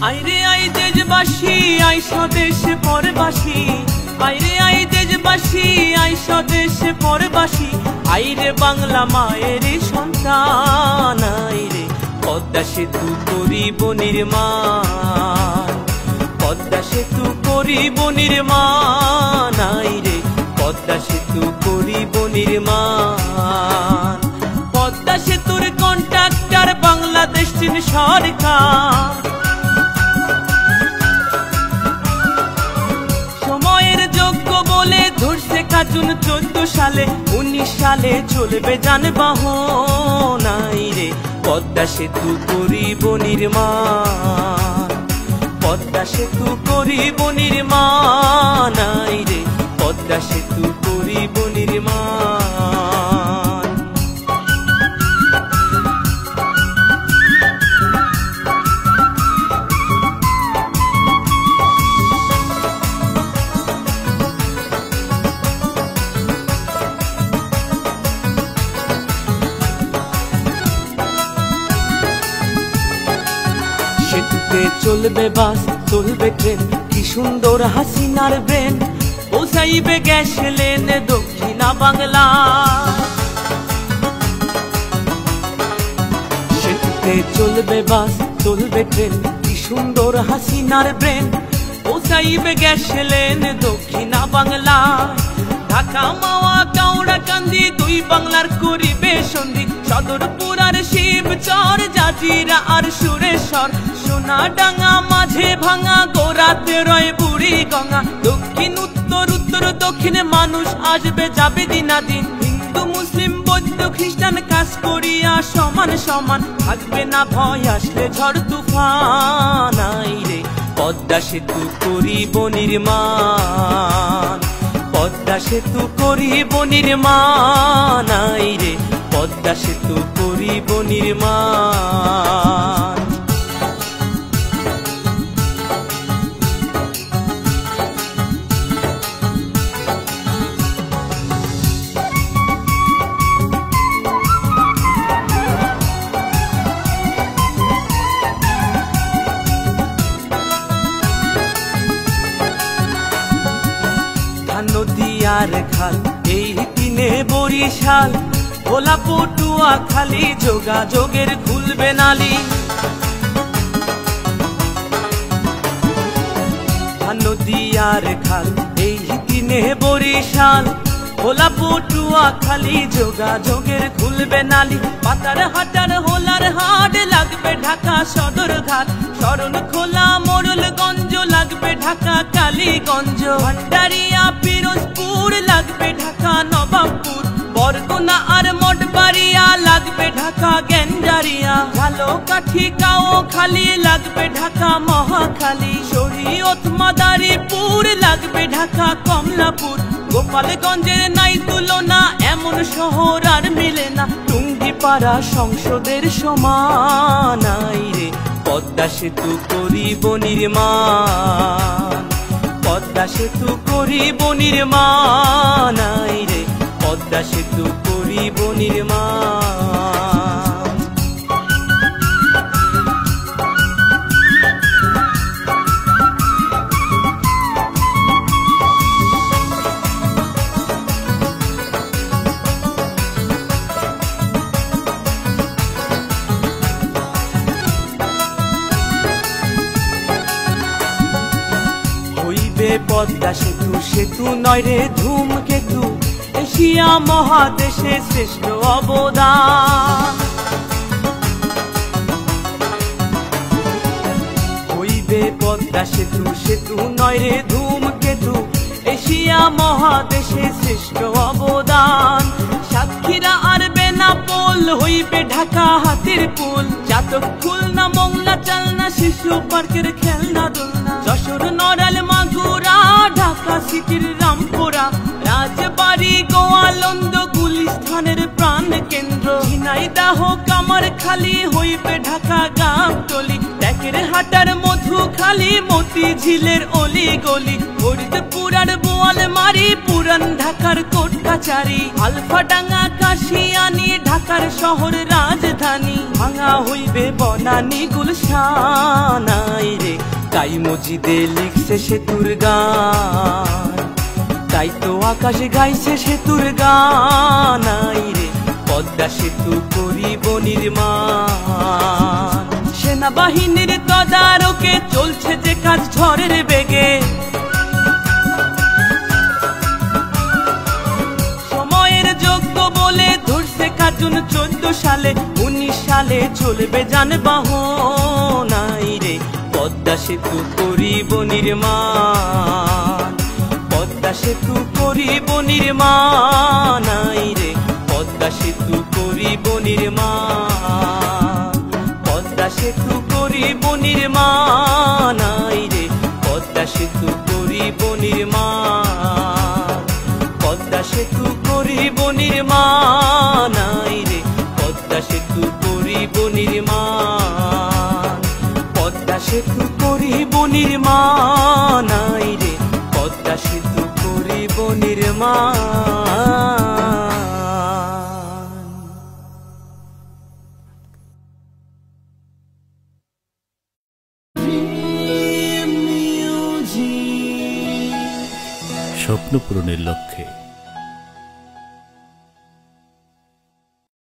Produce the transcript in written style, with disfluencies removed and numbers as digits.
আইরে আই দেশবাসী আই স্বদেশ পরবাসী, আইরে আই দেশবাসী আই স্বদেশ পরবাসী, আইরে বাংলা মায়ের সন্তান, আইরে পদ্মা সেতু করিব নির্মাণ, পদ্মা সেতু করিব নির্মাণ, আইরে পদ্মা সেতু করিব নির্মাণ। পদ্মা সেতুর কন্ট্রাক্টর বাংলাদেশ চীন সরকার, সময়ের যোগ্য বলে ধরছে কাজুন 14 সালে, 19 সালে চলবে যানবাহন, আইরে পদ্মা সেতু করিব নির্মাণ, পদ্মা সেতু করিব নির্মাণ, আইরে পদ্মা সেতু করিব নির্মাণ। সেতুতে চলবে বাস চলবে ট্রেন, কি সুন্দর হাসিনার ব্রেন, পৌঁছাইবে গ্যাস লেন দক্ষিণা বাংলা। সেতুতে চলবে বাস চলবে ট্রেন, কি সুন্দর হাসিনার ব্রেন, পৌঁছাইবে গ্যাস লেন দক্ষিণা বাংলা। ঢাকা মাওয়া কাউড়া কান্দি দুই বাংলার করিবে সন্ধি, সদরপুর আর শিবচর জাজিরা আর সুরেশ্বর, সোনাডাঙ্গা মাঝে ভাঙা গোরাতে রয় বুড়ি গঙ্গা। দক্ষিণ উত্তর উত্তর দক্ষিণে মানুষ আসবে যাবে দিনাদিন, হিন্দু মুসলিম বৌদ্ধ খ্রিস্টান কাজ করিয়া সমান সমান, থাকবে না ভয় আসলে ঝড় তুফান, আইরে পদ্মা সেতু করিব নির্মাণ, পদ্মা সেতু করিব নির্মাণ, আইরে পদ্মা সেতু করিব নির্মাণ। নদীয়ার খাল এই দিনে বরিশাল, ভোলা পটুয়া খালি যোগাযোগের খুলবে নালি। নদীয়ার খাল এই দিনে বরিশাল, ভোলা পটুয়া খালি যোগাযোগের খুলবে নালি। পাতার হাটার হোলার হাট লাগবে ঢাকা সদর ঘাট, শরণ খোলা মোড়লগঞ্জ লাগবে ঢাকা কালীগঞ্জ, ভান্ডারিয়া পিরোজপুর লাগবে ঢাকা নবাবপুর, বরগুনা আর মঠবাড়িয়া লাগবে ঢাকা গেন্ডারিয়া, ঝালকাঠি গাঁও খালি লাগবে ঢাকা মহাখালী, শরীয়ত মাদারীপুর লাগবে ঢাকা কমলাপুর, গোপালগঞ্জের নাই তুলনা এমন শহর আর মিলে না, টুঙ্গিপাড়া সংসদের সমান, আইরে পদ্মা সেতু করিব নির্মাণ, পদ্মা সেতু করিব নির্মাণ, আইরে পদ্মা সেতু করিব নির্মাণ। পদ্মা সেতু সেতু নয় রে ধূমকেতু, এশিয়া মহাদেশে শ্রেষ্ঠ অবদান, হইবে পদ্মা সেতু সেতু নয় রে ধূমকেতু, এশিয়া মহাদেশে শ্রেষ্ঠ অবদান। সাতক্ষীরা আর বেনাপোল হইবে ঢাকা হাতির পুল, চাতক খুলনা মোংলা চালনা শিশু পার্কের খেলনা দোলনা, যশোর নড়াইল মাগুরা ঢাকা সিটির রামপুরা, রাজবাড়ি গোয়ালন্দ গুলিস্তানের প্রাণ কেন্দ্র, ঝিনাইদহ কামারখালী হইবে ঢাকা গাবতলী, ট্যাকের হাটার মধুখালী কালী মতি ঝিলের অলি গলি, ফরিদপুরার বোয়াল মারি, পুরান ঢাকার কোট কাচারি, আলফাডাঙ্গা কাশিয়ানি, ঢাকার শহর রাজধানী, ভাঙা হইবে বনানী গুলশান রে। তাই মজিদে লিখছে সেতুর গান, তাই তো আকাশ গাইছে সেতুর গান রে। পদ্মা সেতু করিব নির্মাণ, সেনাবাহিনীর তদারকে চলছে যে কাজ ঝড়ের বেগে, সময়ের যোগ্য বলে ধরছে কাজুন 14 সালে, 19 সালে চলবে যানবাহন রে। পদ্মা সেতু করিব নির্মাণ, পদ্মা সেতু করিব নির্মাণ রে। পদ্মা সেতু করিব নির্মাণ, পদ্মা সেতু করিব নির্মাণ রে। পদ্মা সেতু করিব নির্মাণ, পদ্মা সেতু করিব নির্মাণ রে। পদ্মা সেতু করিব নির্মাণ, পদ্মা সেতু করিব নির্মাণ রে। পদ্মা সেতু করিব নির্মাণ। স্বপ্ন পূরণের লক্ষ্যে